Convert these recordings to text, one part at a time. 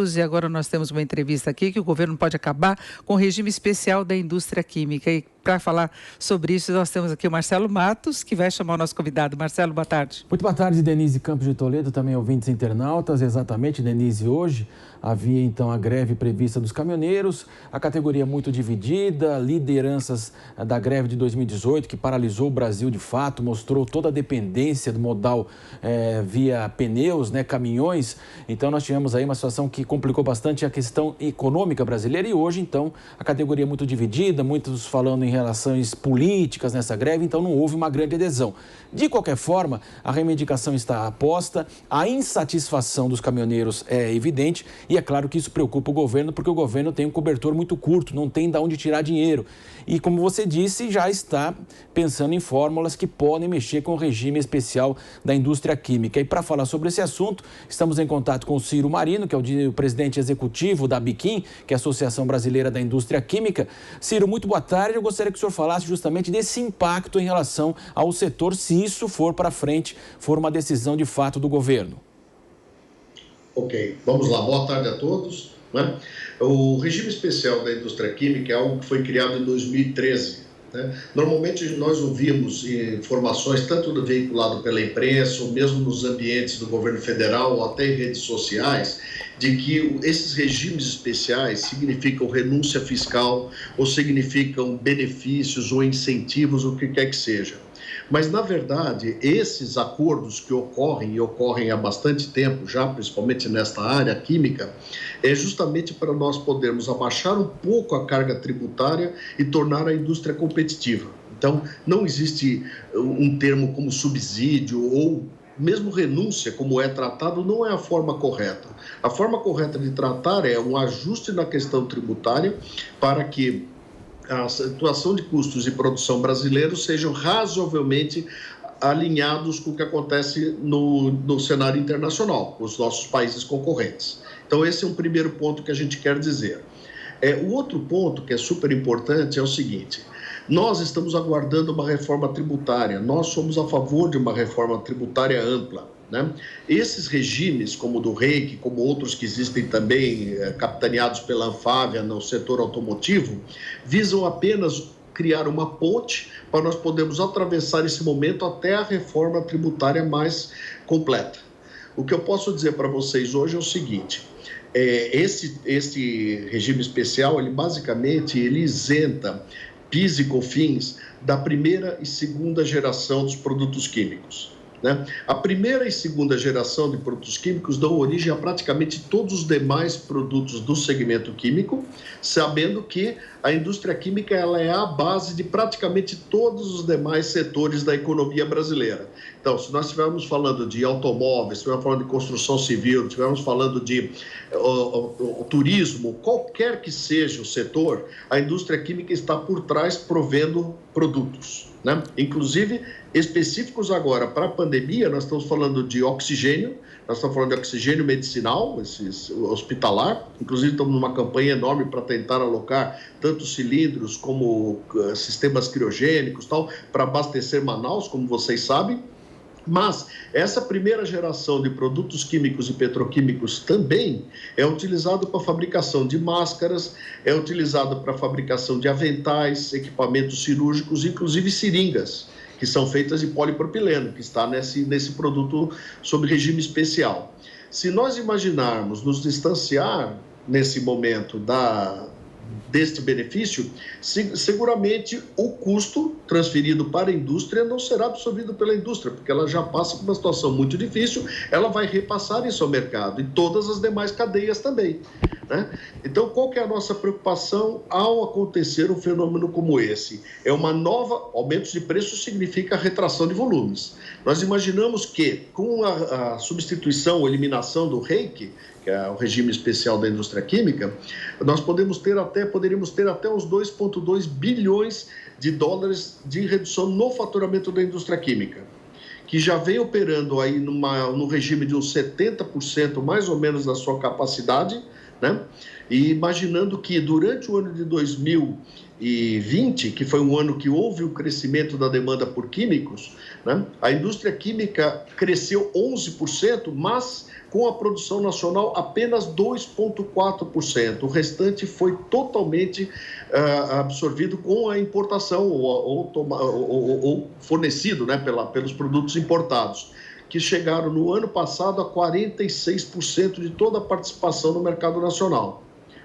Matos, e agora nós temos uma entrevista aqui que o governo pode acabar com o regime especial da indústria química. E para falar sobre isso, nós temos aqui o Marcelo Matos, que vai chamar o nosso convidado. Marcelo, boa tarde. Muito boa tarde, Denise Campos de Toledo, também ouvintes internautas. Exatamente, Denise, hoje havia então a greve prevista dos caminhoneiros, a categoria muito dividida, lideranças da greve de 2018, que paralisou o Brasil de fato, mostrou toda a dependência do modal via pneus, caminhões. Então nós tivemos aí uma situação que complicou bastante a questão econômica brasileira, e hoje então a categoria muito dividida, muitos falando em relações políticas nessa greve, então não houve uma grande adesão. De qualquer forma, a reivindicação está posta, a insatisfação dos caminhoneiros é evidente, e é claro que isso preocupa o governo, porque o governo tem um cobertor muito curto, não tem de onde tirar dinheiro. E como você disse, já está pensando em fórmulas que podem mexer com o regime especial da indústria química. E para falar sobre esse assunto, estamos em contato com o Ciro Marino, que é o presidente executivo da ABIQUIM, que é a Associação Brasileira da Indústria Química. Ciro, muito boa tarde. Eu gostaria que o senhor falasse justamente desse impacto em relação ao setor, se isso for para frente, for uma decisão de fato do governo. Ok, vamos lá. Boa tarde a todos. O regime especial da indústria química é algo que foi criado em 2013. Normalmente nós ouvimos informações, tanto veiculado pela imprensa, ou mesmo nos ambientes do governo federal, ou até em redes sociais, de que esses regimes especiais significam renúncia fiscal, ou significam benefícios ou incentivos, o que quer que seja. Mas, na verdade, esses acordos que ocorrem, e ocorrem há bastante tempo já, principalmente nesta área química, é justamente para nós podermos abaixar um pouco a carga tributária e tornar a indústria competitiva. Então, não existe um termo como subsídio ou mesmo renúncia, como é tratado, não é a forma correta. A forma correta de tratar é um ajuste na questão tributária para que a situação de custos de produção brasileiros sejam razoavelmente alinhados com o que acontece no cenário internacional, com os nossos países concorrentes. Então, esse é um primeiro ponto que a gente quer dizer. O outro ponto que é super importante é o seguinte: nós estamos aguardando uma reforma tributária, nós somos a favor de uma reforma tributária ampla. Esses regimes, como o do REIQ, como outros que existem também, capitaneados pela Anfávia no setor automotivo, visam apenas criar uma ponte para nós podermos atravessar esse momento até a reforma tributária mais completa. O que eu posso dizer para vocês hoje é o seguinte: esse regime especial, ele basicamente isenta PIS e COFINS da primeira e segunda geração dos produtos químicos. A primeira e segunda geração de produtos químicos dão origem a praticamente todos os demais produtos do segmento químico, sabendo que a indústria química ela é a base de praticamente todos os demais setores da economia brasileira. Então, se nós estivermos falando de automóveis, se estivermos falando de construção civil, se estivermos falando de turismo, qualquer que seja o setor, a indústria química está por trás provendo produtos. Inclusive específicos agora para a pandemia, nós estamos falando de oxigênio, nós estamos falando de oxigênio medicinal, hospitalar, inclusive estamos numa campanha enorme para tentar alocar tanto cilindros como sistemas criogênicos, para abastecer Manaus, como vocês sabem. Mas essa primeira geração de produtos químicos e petroquímicos também é utilizado para a fabricação de máscaras, é utilizado para a fabricação de aventais, equipamentos cirúrgicos, inclusive seringas, que são feitas de polipropileno, que está nesse produto sob regime especial. Se nós imaginarmos nos distanciar nesse momento deste benefício, seguramente o custo transferido para a indústria não será absorvido pela indústria, porque ela já passa por uma situação muito difícil, ela vai repassar isso ao mercado e todas as demais cadeias também. Então, qual que é a nossa preocupação ao acontecer um fenômeno como esse? É uma nova... Aumentos de preço significa retração de volumes. Nós imaginamos que, com a substituição ou eliminação do REIQ, que é o regime especial da indústria química, nós poderíamos ter até uns 2,2 bilhões de dólares de redução no faturamento da indústria química, que já vem operando aí no regime de uns 70% mais ou menos da sua capacidade, né? E imaginando que durante o ano de 2020, que foi um ano que houve o crescimento da demanda por químicos, né? A indústria química cresceu 11%, mas com a produção nacional apenas 2,4%. O restante foi totalmente absorvido com a importação ou fornecido, né, pelos produtos importados, que chegaram no ano passado a 46% de toda a participação no mercado nacional.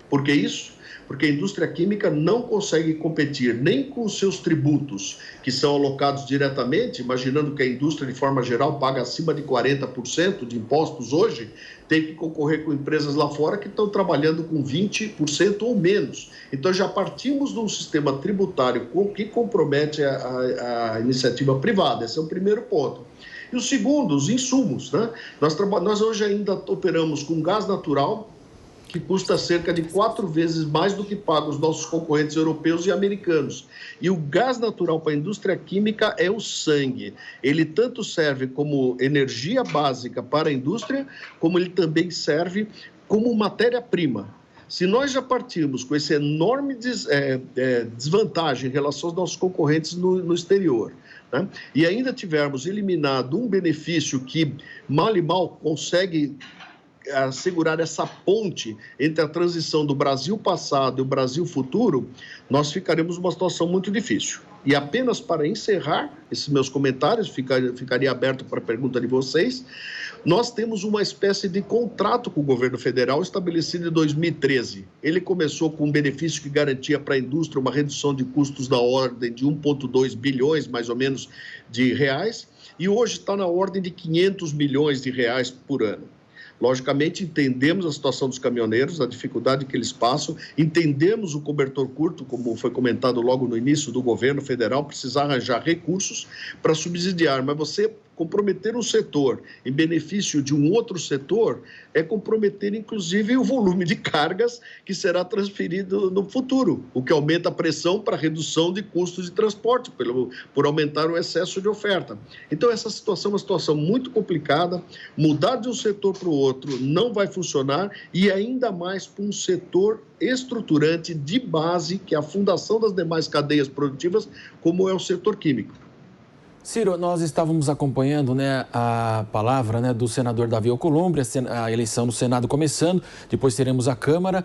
Por que isso? Porque a indústria química não consegue competir nem com os seus tributos, que são alocados diretamente, imaginando que a indústria, de forma geral, paga acima de 40% de impostos hoje, tem que concorrer com empresas lá fora que estão trabalhando com 20% ou menos. Então, já partimos de um sistema tributário que compromete a iniciativa privada. Esse é o primeiro ponto. E o segundo, os insumos, né? Nós hoje ainda operamos com gás natural, que custa cerca de 4 vezes mais do que pagam os nossos concorrentes europeus e americanos. E o gás natural para a indústria química é o sangue. Ele tanto serve como energia básica para a indústria, como ele também serve como matéria-prima. Se nós já partirmos com essa enorme desvantagem em relação aos nossos concorrentes no exterior, né? E ainda tivermos eliminado um benefício que mal e mal consegue assegurar essa ponte entre a transição do Brasil passado e o Brasil futuro, nós ficaremos numa situação muito difícil. E apenas para encerrar esses meus comentários, ficaria aberto para a pergunta de vocês, nós temos uma espécie de contrato com o governo federal estabelecido em 2013. Ele começou com um benefício que garantia para a indústria uma redução de custos da ordem de 1,2 bilhões, mais ou menos, de reais, e hoje está na ordem de 500 milhões de reais por ano. Logicamente, entendemos a situação dos caminhoneiros, a dificuldade que eles passam, entendemos o cobertor curto, como foi comentado logo no início do governo federal, precisar arranjar recursos para subsidiar, mas você comprometer um setor em benefício de um outro setor é comprometer, inclusive, o volume de cargas que será transferido no futuro, o que aumenta a pressão para a redução de custos de transporte, por aumentar o excesso de oferta. Então, essa situação é uma situação muito complicada. Mudar de um setor para o outro não vai funcionar, e ainda mais para um setor estruturante de base, que é a fundação das demais cadeias produtivas, como é o setor químico. Ciro, nós estávamos acompanhando, né, a palavra, né, do senador Davi Alcolumbre, a eleição no Senado começando, depois teremos a Câmara.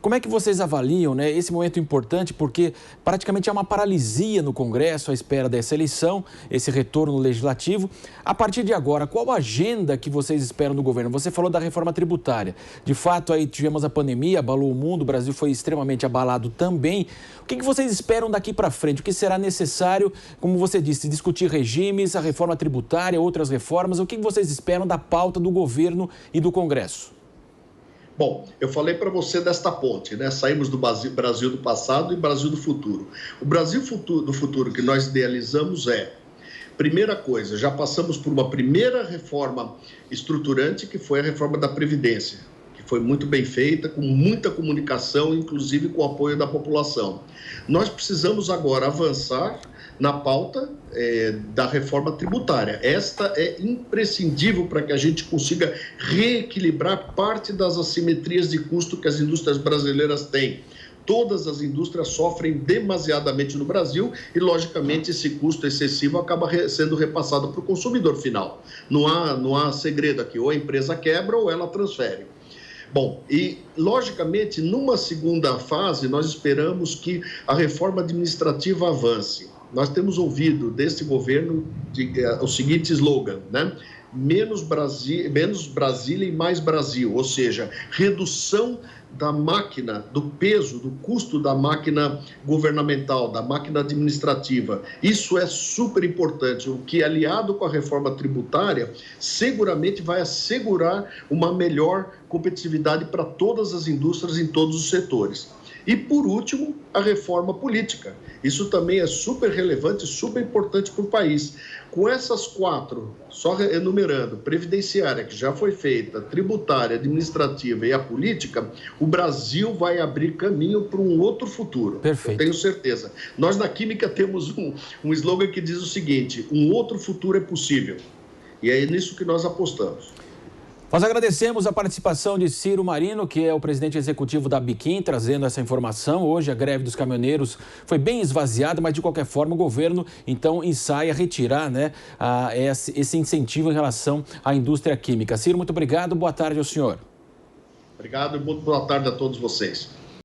Como é que vocês avaliam, né, esse momento importante, porque praticamente há uma paralisia no Congresso à espera dessa eleição, esse retorno legislativo. A partir de agora, qual a agenda que vocês esperam do governo? Você falou da reforma tributária. De fato, aí tivemos a pandemia, abalou o mundo, o Brasil foi extremamente abalado também. O que vocês esperam daqui para frente? O que será necessário, como você disse, discutir regimes, a reforma tributária, outras reformas? O que vocês esperam da pauta do governo e do Congresso? Bom, eu falei para você desta ponte, né? Saímos do Brasil do passado e Brasil do futuro. O Brasil do futuro que nós idealizamos primeira coisa, já passamos por uma primeira reforma estruturante, que foi a reforma da Previdência, que foi muito bem feita, com muita comunicação, inclusive com o apoio da população. Nós precisamos agora avançar na pauta da reforma tributária. Esta é imprescindível para que a gente consiga reequilibrar parte das assimetrias de custo que as indústrias brasileiras têm. Todas as indústrias sofrem demasiadamente no Brasil e, logicamente, esse custo excessivo acaba sendo repassado para o consumidor final. Não há segredo aqui, ou a empresa quebra ou ela transfere. Bom, e logicamente, numa segunda fase, nós esperamos que a reforma administrativa avance. Nós temos ouvido deste governo o seguinte slogan, né? Menos Brasília e mais Brasil, ou seja, redução da máquina, do peso, do custo da máquina governamental, da máquina administrativa. Isso é super importante, o que, aliado com a reforma tributária, seguramente vai assegurar uma melhor competitividade para todas as indústrias em todos os setores. E, por último, a reforma política. Isso também é super relevante, super importante para o país. Com essas 4, só enumerando, previdenciária, que já foi feita, tributária, administrativa e a política, o Brasil vai abrir caminho para um outro futuro. Perfeito. Eu tenho certeza. Nós, na Química, temos um slogan que diz o seguinte: um outro futuro é possível. E é nisso que nós apostamos. Nós agradecemos a participação de Ciro Marino, que é o presidente executivo da Biquim, trazendo essa informação. Hoje a greve dos caminhoneiros foi bem esvaziada, mas de qualquer forma o governo então ensaia retirar, né, esse incentivo em relação à indústria química. Ciro, muito obrigado, boa tarde ao senhor. Obrigado e boa tarde a todos vocês.